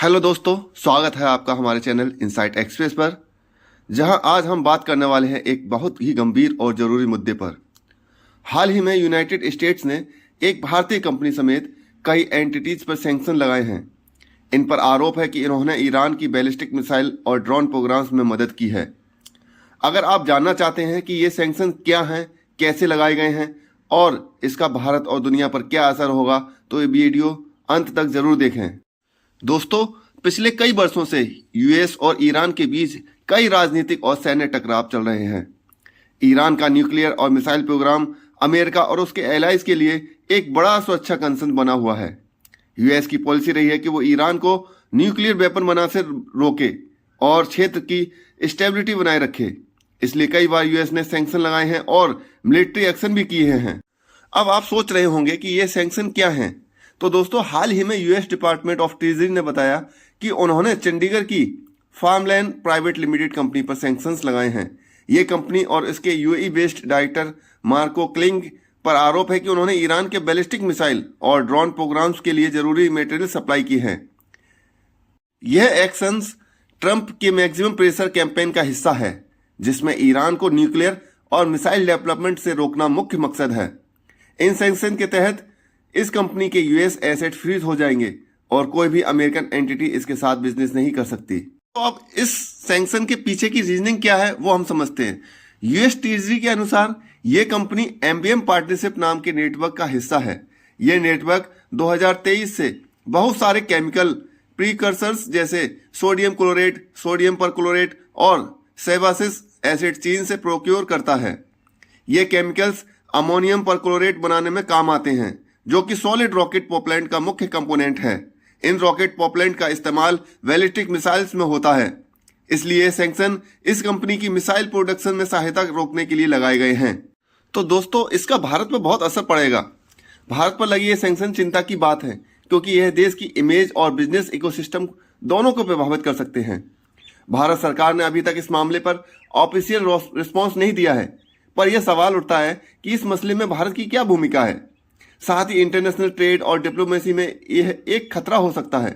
Hello दोस्तों, स्वागत है आपका हमारे चैनल इनसाइट एक्सप्रेस पर, जहां आज हम बात करने वाले हैं एक बहुत ही गंभीर और ज़रूरी मुद्दे पर। हाल ही में यूनाइटेड स्टेट्स ने एक भारतीय कंपनी समेत कई एंटिटीज पर सैंक्शन लगाए हैं। इन पर आरोप है कि इन्होंने ईरान की बैलिस्टिक मिसाइल और ड्रोन प्रोग्राम्स में मदद की है। अगर आप जानना चाहते हैं कि ये सैंक्शन क्या हैं, कैसे लगाए गए हैं और इसका भारत और दुनिया पर क्या असर होगा, तो ये वीडियो अंत तक ज़रूर देखें। दोस्तों, पिछले कई वर्षों से यूएस और ईरान के बीच कई राजनीतिक और सैन्य टकराव चल रहे हैं। ईरान का न्यूक्लियर और मिसाइल प्रोग्राम अमेरिका और उसके एलाइज के लिए एक बड़ा सुरक्षा कंसर्न बना हुआ है। यूएस की पॉलिसी रही है कि वो ईरान को न्यूक्लियर वेपन बनाने से रोके और क्षेत्र की स्टेबिलिटी बनाए रखे। इसलिए कई बार यूएस ने सैंक्शन लगाए हैं और मिलिट्री एक्शन भी किए हैं। अब आप सोच रहे होंगे कि ये सैंक्शन क्या हैं। तो दोस्तों, हाल ही में यूएस डिपार्टमेंट ऑफ ट्रेजरी ने बताया कि उन्होंने चंडीगढ़ की फार्मलैंड प्राइवेट लिमिटेड कंपनी पर सैंक्शंस लगाए हैं। ये कंपनी और इसके UAE based director Marco cling पर आरोप है कि उन्होंने ईरान के बैलिस्टिक मिसाइल और ड्रोन प्रोग्राम्स के लिए जरूरी मटेरियल सप्लाई की है। यह एक्शंस ट्रंप के मैक्सिमम प्रेशर कैंपेन का हिस्सा है, जिसमें ईरान को न्यूक्लियर और मिसाइल डेवलपमेंट से रोकना मुख्य मकसद है। इन सैंक्शन के तहत इस कंपनी के यूएस एसेट फ्रीज हो जाएंगे और कोई भी अमेरिकन एंटिटी इसके साथ बिजनेस नहीं कर सकती। तो अब इस सैंक्शन के पीछे की रीजनिंग क्या है वो हम समझते हैं। यूएस ट्रेजरी के अनुसार ये कंपनी एमबीएम पार्टनरशिप नाम के नेटवर्क का हिस्सा है। ये नेटवर्क 2023 से बहुत सारे केमिकल प्रीकर्सर्स जैसे सोडियम क्लोरेट, सोडियम परक्लोरेट और सेबासिस एसिड चीन से प्रोक्योर करता है। ये केमिकल्स अमोनियम परक्लोरेट बनाने में काम आते हैं, जो कि सॉलिड रॉकेट प्रोपेलेंट का मुख्य कंपोनेंट है। इन रॉकेट प्रोपेलेंट का इस्तेमाल बैलिस्टिक मिसाइल्स में होता है। इसलिए सैंक्शन इस कंपनी की मिसाइल प्रोडक्शन में सहायता रोकने के लिए लगाए गए हैं। तो दोस्तों, इसका भारत पर बहुत असर पड़ेगा। भारत पर लगी ये सैंक्शन चिंता की बात है, क्योंकि यह देश की इमेज और बिजनेस इकोसिस्टम दोनों को प्रभावित कर सकते हैं। भारत सरकार ने अभी तक इस मामले पर ऑफिशियल रिस्पॉन्स नहीं दिया है, पर यह सवाल उठता है कि इस मसले में भारत की क्या भूमिका है। साथ ही इंटरनेशनल ट्रेड और डिप्लोमेसी में यह एक खतरा हो सकता है,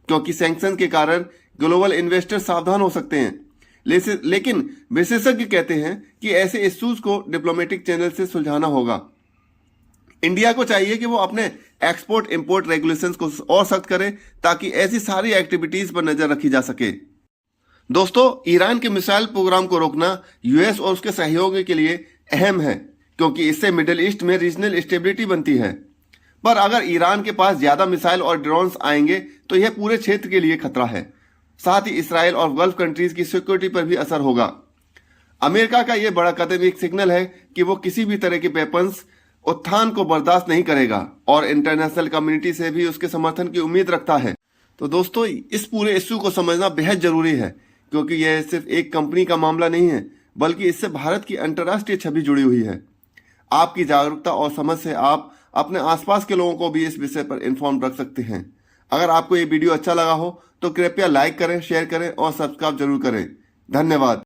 क्योंकि सैंक्शन के कारण ग्लोबल इन्वेस्टर सावधान हो सकते हैं। लेकिन विशेषज्ञ कहते हैं कि ऐसे इश्यूज को डिप्लोमेटिक चैनल से सुलझाना होगा। इंडिया को चाहिए कि वो अपने एक्सपोर्ट इंपोर्ट रेगुलेशंस को और सख्त करे, ताकि ऐसी सारी एक्टिविटीज पर नजर रखी जा सके। दोस्तों, ईरान के मिसाइल प्रोग्राम को रोकना यूएस और उसके सहयोगी के लिए अहम है, क्योंकि इससे मिडिल ईस्ट में रीजनल स्टेबिलिटी बनती है। पर अगर ईरान के पास ज्यादा मिसाइल और ड्रोन्स आएंगे तो यह पूरे क्षेत्र के लिए खतरा है। साथ ही इसराइल और गल्फ कंट्रीज की सिक्योरिटी पर भी असर होगा। अमेरिका का यह बड़ा कदम एक सिग्नल है कि वो किसी भी तरह के वेपन्स उत्थान को बर्दाश्त नहीं करेगा और इंटरनेशनल कम्युनिटी से भी उसके समर्थन की उम्मीद रखता है। तो दोस्तों, इस पूरे इश्यू को समझना बेहद जरूरी है, क्योंकि यह सिर्फ एक कंपनी का मामला नहीं है, बल्कि इससे भारत की अंतर्राष्ट्रीय छवि जुड़ी हुई है। आपकी जागरूकता और समझ से आप अपने आसपास के लोगों को भी इस विषय पर इन्फॉर्म रख सकते हैं। अगर आपको ये वीडियो अच्छा लगा हो तो कृपया लाइक करें, शेयर करें और सब्सक्राइब जरूर करें। धन्यवाद।